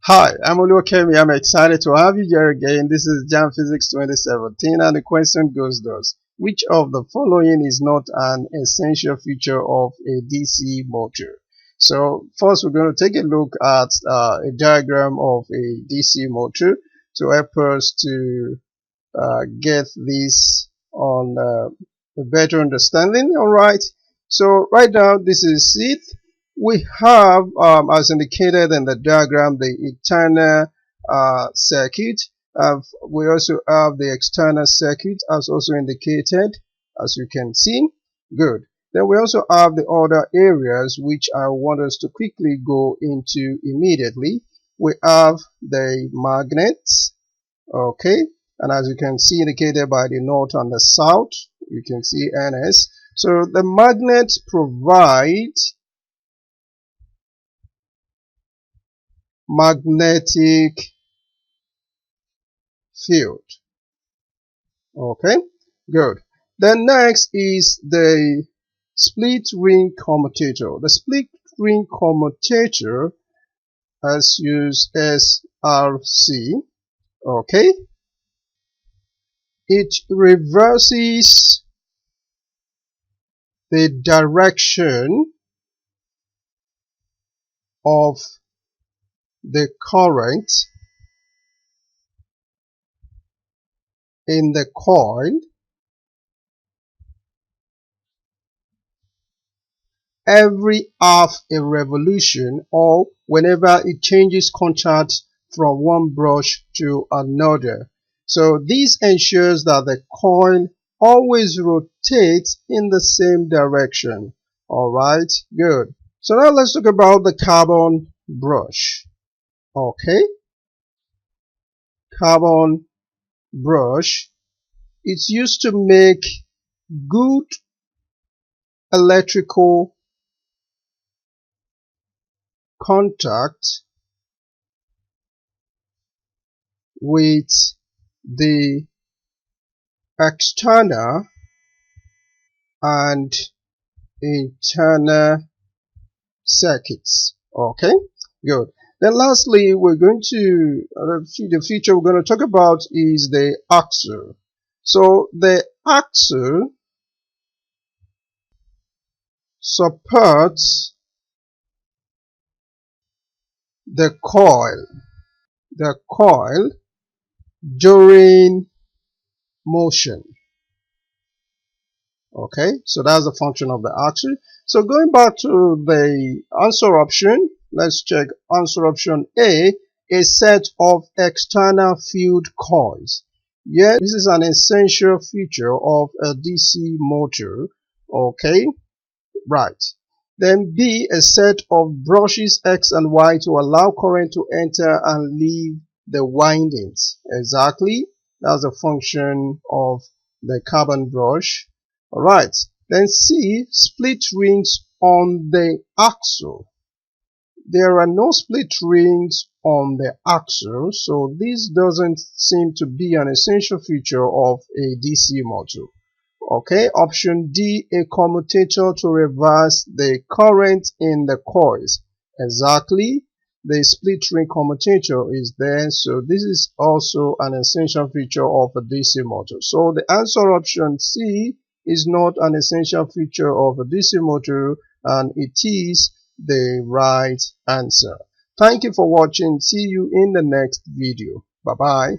Hi, I'm Oluwakemi. I'm excited to have you here again. This is JAMB Physics 2017 and the question goes thus. Which of the following is not an essential feature of a DC motor? So first we're going to take a look at a diagram of a DC motor to help us to get this on a better understanding. Alright, so right now this is it. We have, as indicated in the diagram, the internal circuit. We also have the external circuit as also indicated, as you can see. Good. Then we also have the other areas which I want us to quickly go into immediately. We have the magnets, okay, and as you can see indicated by the north and the south, you can see NS. So the magnets provide magnetic field. Okay, good. Then next is the split ring commutator. The split ring commutator has used SRC. Okay, it reverses the direction of the current in the coil every half a revolution or whenever it changes contact from one brush to another. So this ensures that the coil always rotates in the same direction. Alright, good. So now let's talk about the carbon brush. Okay, carbon brush, it's used to make good electrical contact with the external and internal circuits. Okay, good. Then lastly, we're going to the feature we're going to talk about is the axle. So the axle supports the coil during motion. Okay, so that's the function of the axle. So going back to the answer option, let's check answer option A, a set of external field coils. Yeah, this is an essential feature of a DC motor. Okay, right. Then B, a set of brushes X and Y to allow current to enter and leave the windings. Exactly, that's the function of the carbon brush. Alright, then C, split rings on the axle. There are no split rings on the axle, so this doesn't seem to be an essential feature of a DC motor. Okay, option D, a commutator to reverse the current in the coils. Exactly, the split ring commutator is there, so this is also an essential feature of a DC motor. So the answer option C is not an essential feature of a DC motor, and it is the right answer. Thank you for watching. See you in the next video. Bye bye.